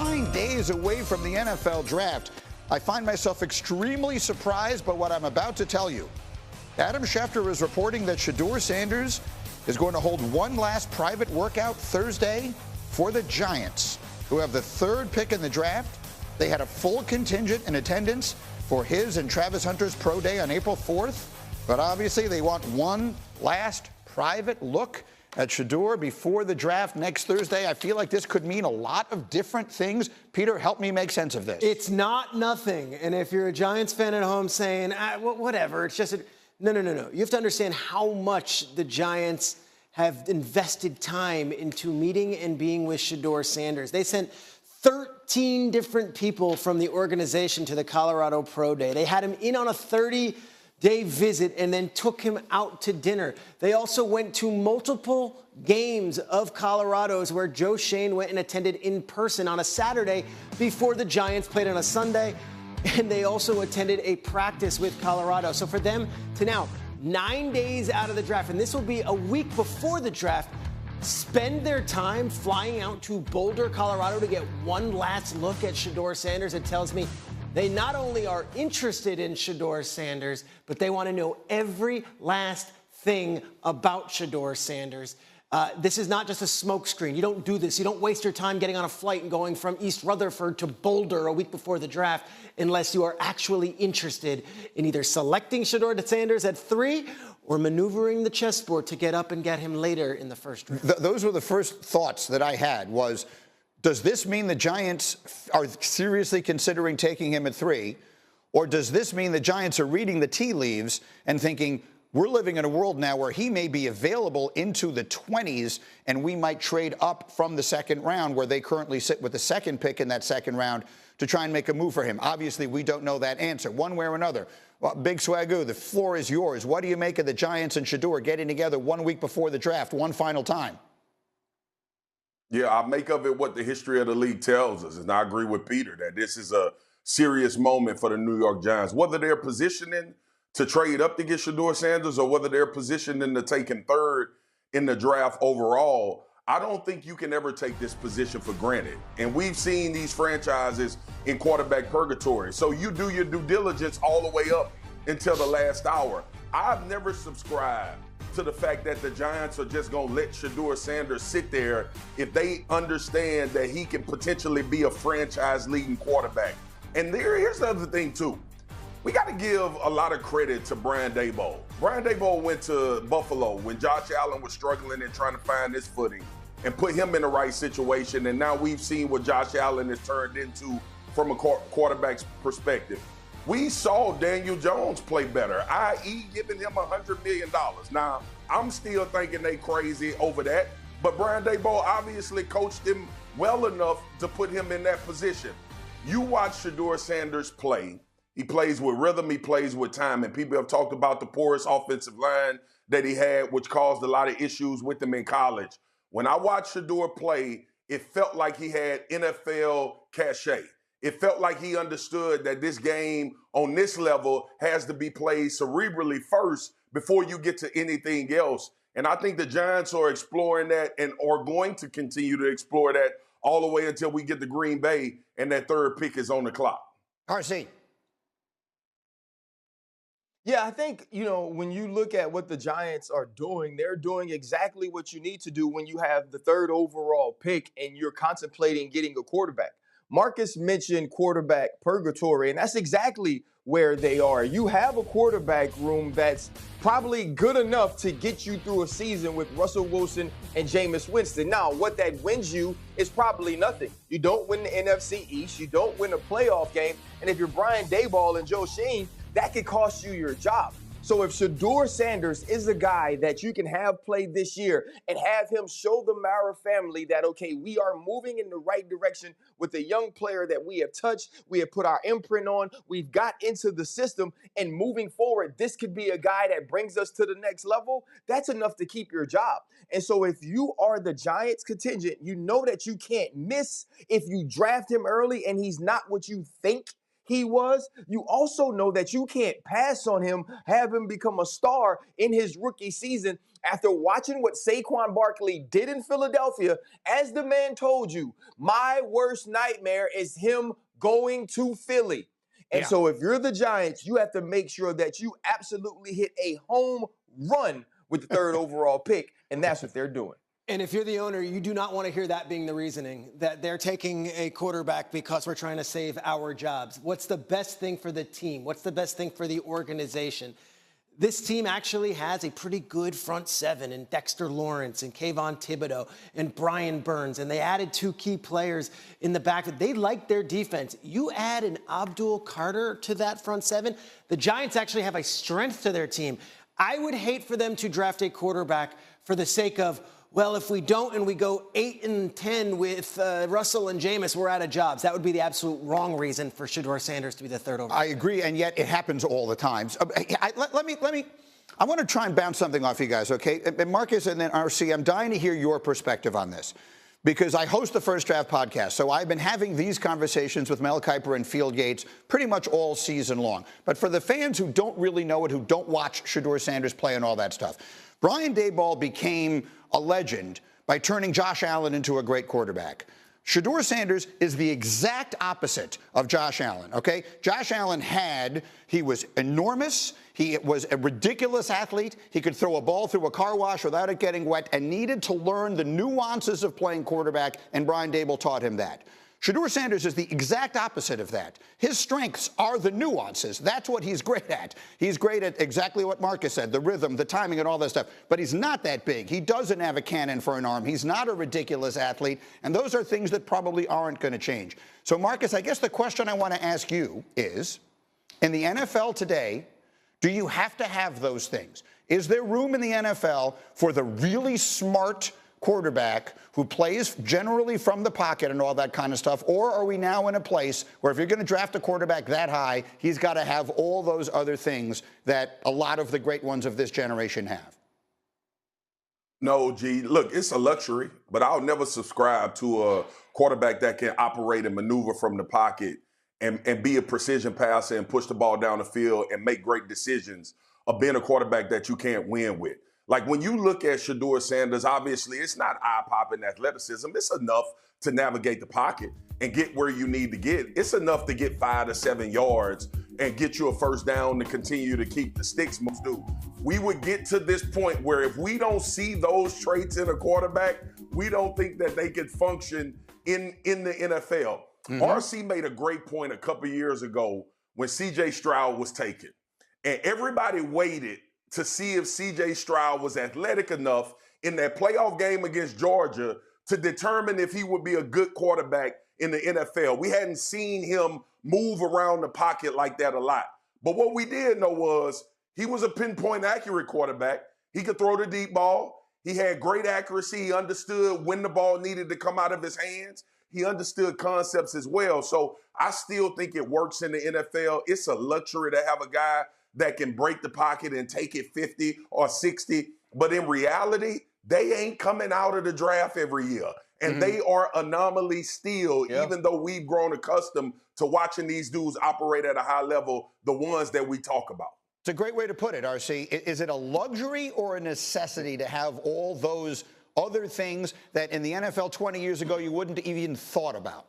9 days away from the NFL draft. I find myself extremely surprised by what I'm about to tell you. Adam Schefter is reporting that Shedeur Sanders is going to hold one last private workout Thursday for the Giants, who have the 3rd pick in the draft. They had a full contingent in attendance for his and Travis Hunter's pro day on April 4th. But obviously they want one last private look at Shedeur before the draft next Thursday. I feel like this could mean a lot of different things. Peter, help me make sense of this. It's not nothing. And if you're a Giants fan at home saying, whatever, it's just no. You have to understand how much the Giants have invested time into meeting and being with Shedeur Sanders. They sent 13 different people from the organization to the Colorado Pro Day. They had him in on a 30-day visit and then took him out to dinner. They also went to multiple games of Colorado's where Joe Shane went and attended in person on a Saturday before the Giants played on a Sunday. And they also attended a practice with Colorado. So for them to now, 9 days out of the draft, and this will be a week before the draft, spend their time flying out to Boulder, Colorado to get one last look at Shedeur Sanders, it tells me they not only are interested in Shedeur Sanders, but they want to know every last thing about Shedeur Sanders. This is not just a smokescreen. You don't do this. You don't waste your time getting on a flight and going from East Rutherford to Boulder a week before the draft unless you are actually interested in either selecting Shedeur Sanders at 3 or maneuvering the chessboard to get up and get him later in the first round. Those were the first thoughts that I had was, does this mean the Giants are seriously considering taking him at 3? Or does this mean the Giants are reading the tea leaves and thinking, we're living in a world now where he may be available into the 20s and we might trade up from the 2nd round where they currently sit with the 2nd pick in that 2nd round to try and make a move for him? Obviously, we don't know that answer one way or another. Well, Big Swagoo, the floor is yours. What do you make of the Giants and Shedeur getting together 1 week before the draft, one final time? Yeah, I make of it what the history of the league tells us. And I agree with Peter that this is a serious moment for the New York Giants. Whether they're positioning to trade up to get Shedeur Sanders or whether they're positioning to take him 3rd in the draft overall, I don't think you can ever take this position for granted. And we've seen these franchises in quarterback purgatory. So you do your due diligence all the way up until the last hour. I've never subscribed to the fact that the Giants are just going to let Shedeur Sanders sit there if they understand that he can potentially be a franchise-leading quarterback. And here's the other thing, too. We got to give a lot of credit to Brian Daboll. Brian Daboll went to Buffalo when Josh Allen was struggling and trying to find his footing and put him in the right situation. And now we've seen what Josh Allen has turned into from a quarterback's perspective. We saw Daniel Jones play better, i.e. giving him $100 million. Now, I'm still thinking they crazy over that, but Brian Daboll obviously coached him well enough to put him in that position. You watch Shedeur Sanders play. He plays with rhythm, he plays with time, and people have talked about the porous offensive line that he had, which caused a lot of issues with him in college. When I watched Shedeur play, it felt like he had NFL cachet. It felt like he understood that this game on this level has to be played cerebrally first before you get to anything else. And I think the Giants are exploring that and are going to continue to explore that all the way until we get to Green Bay and that 3rd pick is on the clock. RC. Yeah, I think, when you look at what the Giants are doing, they're doing exactly what you need to do when you have the 3rd overall pick and you're contemplating getting a quarterback. Marcus mentioned quarterback purgatory, and that's exactly where they are. You have a quarterback room that's probably good enough to get you through a season with Russell Wilson and Jameis Winston. Now, what that wins you is probably nothing. You don't win the NFC East. You don't win a playoff game. And if you're Brian Daboll and Joe Shane, that could cost you your job. So if Shedeur Sanders is a guy that you can have play this year and have him show the Mara family that, okay, we are moving in the right direction with a young player that we have touched, we have put our imprint on, we've got into the system, and moving forward, this could be a guy that brings us to the next level, that's enough to keep your job. And so if you are the Giants contingent, you know that you can't miss if you draft him early and he's not what you think he was. You also know that you can't pass on him, have him become a star in his rookie season After watching what Saquon Barkley did in Philadelphia, as the man told you, my worst nightmare is him going to Philly. And so if you're the Giants, you have to make sure that you absolutely hit a home run with the third overall pick, and that's what they're doing. And if you're the owner, you do not want to hear that being the reasoning, that they're taking a quarterback because we're trying to save our jobs. What's the best thing for the team? What's the best thing for the organization? This team actually has a pretty good front seven in Dexter Lawrence and Kayvon Thibodeau and Brian Burns, and they added 2 key players in the back. They like their defense. You add an Abdul Carter to that front seven, the Giants actually have a strength to their team. I would hate for them to draft a quarterback for the sake of, well, if we don't and we go 8-10 with Russell and Jameis, we're out of jobs. That would be the absolute wrong reason for Shedeur Sanders to be the third overall. I agree, and yet it happens all the time. I want to try and bounce something off you guys, okay? And Marcus and then RC, I'm dying to hear your perspective on this, because I host the First Draft podcast, so I've been having these conversations with Mel Kiper and Field Yates pretty much all season long. But for the fans who don't really know it, who don't watch Shedeur Sanders play and all that stuff, Brian Daboll became a legend by turning Josh Allen into a great quarterback. Shedeur Sanders is the exact opposite of Josh Allen, okay? Josh Allen he was enormous. He was a ridiculous athlete. He could throw a ball through a car wash without it getting wet and needed to learn the nuances of playing quarterback, and Brian Daboll taught him that. Shedeur Sanders is the exact opposite of that. His strengths are the nuances. That's what he's great at. He's great at exactly what Marcus said, the rhythm, the timing, and all that stuff. But he's not that big. He doesn't have a cannon for an arm. He's not a ridiculous athlete. And those are things that probably aren't going to change. So, Marcus, I guess the question I want to ask you is, in the NFL today, do you have to have those things? Is there room in the NFL for the really smart quarterback who plays generally from the pocket and all that kind of stuff? Or are we now in a place where if you're going to draft a quarterback that high, he's got to have all those other things that a lot of the great ones of this generation have? No, G. Look, it's a luxury, but I'll never subscribe to a quarterback that can operate and maneuver from the pocket and be a precision passer and push the ball down the field and make great decisions of being a quarterback that you can't win with. Like, when you look at Shedeur Sanders, obviously it's not eye-popping athleticism. It's enough to navigate the pocket and get where you need to get. It's enough to get 5 to 7 yards and get you a first down to continue to keep the sticks moving. We would get to this point where if we don't see those traits in a quarterback, we don't think that they could function in the NFL. Mm-hmm. RC made a great point a couple years ago when C.J. Stroud was taken. And everybody waited to see if C.J. Stroud was athletic enough in that playoff game against Georgia to determine if he would be a good quarterback in the NFL. We hadn't seen him move around the pocket like that a lot. But what we did know was he was a pinpoint accurate quarterback. He could throw the deep ball. He had great accuracy. He understood when the ball needed to come out of his hands. He understood concepts as well. So I still think it works in the NFL. It's a luxury to have a guy that can break the pocket and take it 50 or 60. But in reality, they ain't coming out of the draft every year. And they are anomalies still, even though we've grown accustomed to watching these dudes operate at a high level, the ones that we talk about. It's a great way to put it, RC. Is it a luxury or a necessity to have all those other things that in the NFL 20 years ago you wouldn't have even thought about?